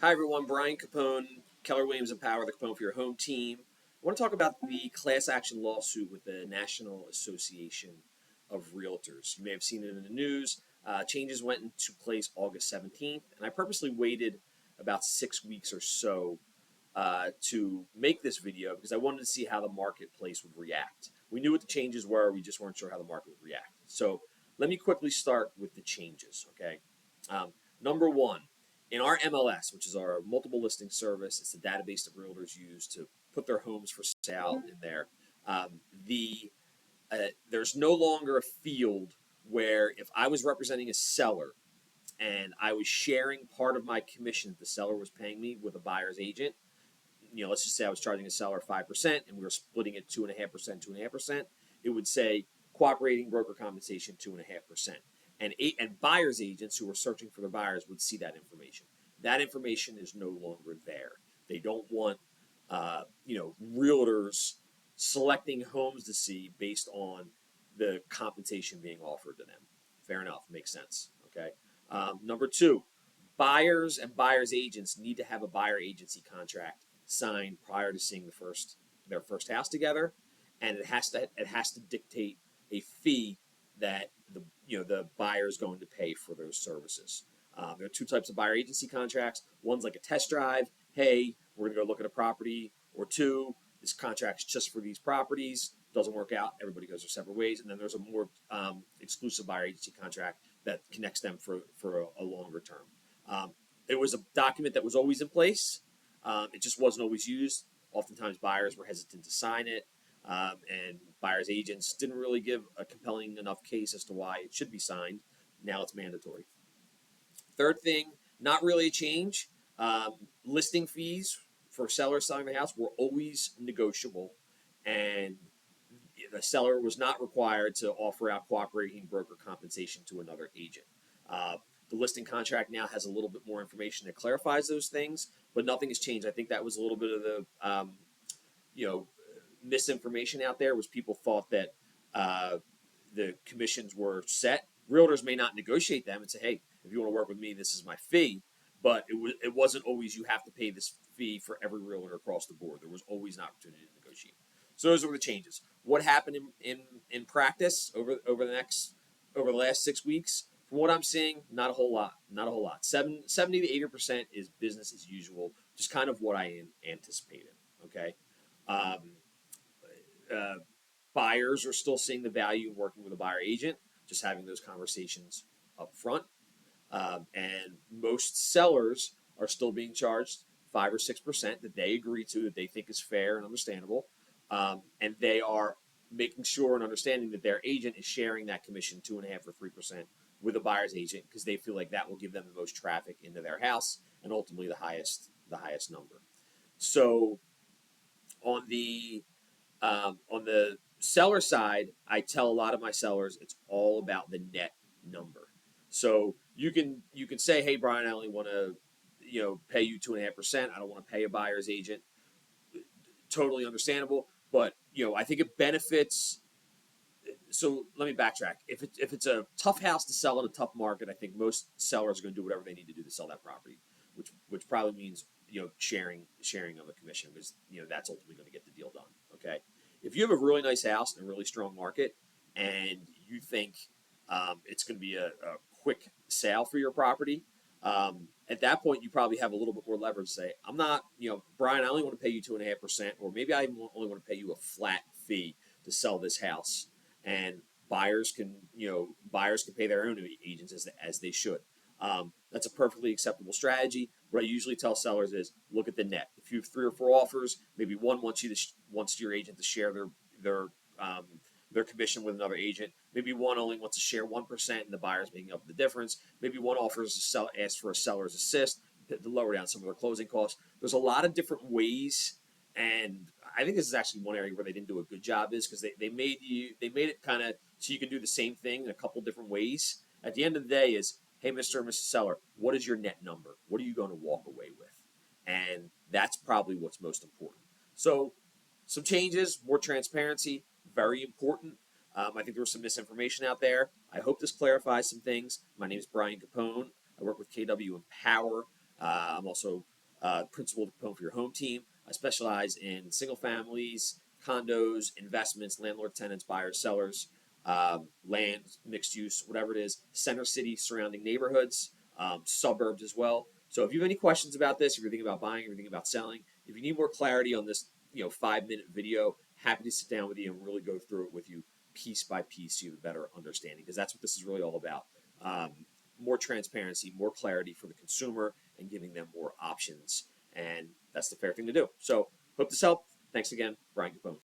Hi everyone, Brian Capone, Keller Williams and Power, the Capone for your home team. I want to talk about the class action lawsuit with the National Association of Realtors. You may have seen it in the news. Changes went into place August 17th, and I purposely waited about 6 weeks or so to make this video because I wanted to see how the marketplace would react. We knew what the changes were, we just weren't sure how the market would react. So let me quickly start with the changes, okay? Number one, in our MLS, which is our multiple listing service, it's the database that realtors use to put their homes for sale in there. There's no longer a field where if I was representing a seller and I was sharing part of my commission the seller was paying me with a buyer's agent, let's just say I was charging a seller 5% and we were splitting it 2.5%, 2.5%, it would say cooperating broker compensation 2.5%. And buyer's agents who are searching for their buyers would see that information. That information is no longer there. They don't want, realtors selecting homes to see based on the compensation being offered to them. Fair enough, makes sense. Okay. Number two, buyers and buyer's agents need to have a buyer agency contract signed prior to seeing their first house together, and it has to dictate a fee that the buyer is going to pay for those services. There are two types of buyer agency contracts. One's like a test drive. Hey, we're going to go look at a property. Or two, this contract's just for these properties. Doesn't work out. Everybody goes their separate ways. And then there's a more exclusive buyer agency contract that connects them for a longer term. It was a document that was always in place. It just wasn't always used. Oftentimes buyers were hesitant to sign it. And buyers agents didn't really give a compelling enough case as to why it should be signed. Now it's mandatory. Third thing, not really a change. Listing fees for sellers selling the house were always negotiable, and the seller was not required to offer out cooperating broker compensation to another agent. The listing contract now has a little bit more information that clarifies those things, but nothing has changed. I think that was a little bit of the misinformation out there, was people thought that the commissions were set. Realtors may not negotiate them and say, hey, if you want to work with me, this is my fee. But it wasn't always you have to pay this fee for every realtor across the board. There was always an opportunity to negotiate. So those were the changes. What happened in practice over the last 6 weeks? From what I'm seeing, not a whole lot. 70 to 80% is business as usual, just kind of what I anticipated. Okay. Buyers are still seeing the value in working with a buyer agent, just having those conversations up front. And most sellers are still being charged 5 or 6% that they agree to, that they think is fair and understandable. And they are making sure and understanding that their agent is sharing that commission 2.5 or 3% with a buyer's agent, because they feel like that will give them the most traffic into their house and ultimately the highest number. So on the seller side, I tell a lot of my sellers it's all about the net number. So you can say, hey Brian, I only want to pay you 2.5%. I don't want to pay a buyer's agent. Totally understandable, but I think it benefits. So let me backtrack. If it's a tough house to sell in a tough market, I think most sellers are going to do whatever they need to do to sell that property, which probably means sharing of a commission, because that's ultimately going to get the deal done. Okay. If you have a really nice house in a really strong market and you think it's going to be a quick sale for your property, at that point you probably have a little bit more leverage to say, I'm not, Brian, I only want to pay you 2.5%, or maybe I only want to pay you a flat fee to sell this house. And buyers can pay their own agents as they should. That's a perfectly acceptable strategy. What I usually tell sellers is look at the net. If you have 3 or 4 offers, maybe one wants your agent to share their commission with another agent. Maybe one only wants to share 1% and the buyer's making up the difference. Maybe one asks for a seller's assist to lower down some of their closing costs. There's a lot of different ways, and I think this is actually one area where they didn't do a good job, is because they made it kind of so you can do the same thing in a couple different ways. At the end of the day is, hey, Mr. and Mrs. Seller, what is your net number? What are you going to walk away with? And that's probably what's most important. So some changes, more transparency, very important. I think there was some misinformation out there. I hope this clarifies some things. My name is Brian Capone. I work with KW and Power. I'm also principal component for your home team. I specialize in single families, condos, investments, landlord tenants, buyers, sellers, land, mixed use, whatever it is, center city, surrounding neighborhoods, suburbs as well. So if you have any questions about this, if you're thinking about buying, if you're thinking about selling, if you need more clarity on this, 5-minute video, happy to sit down with you and really go through it with you piece by piece so you have a better understanding, because that's what this is really all about. More transparency, more clarity for the consumer, and giving them more options. And that's the fair thing to do. So, hope this helped. Thanks again, Brian Capone.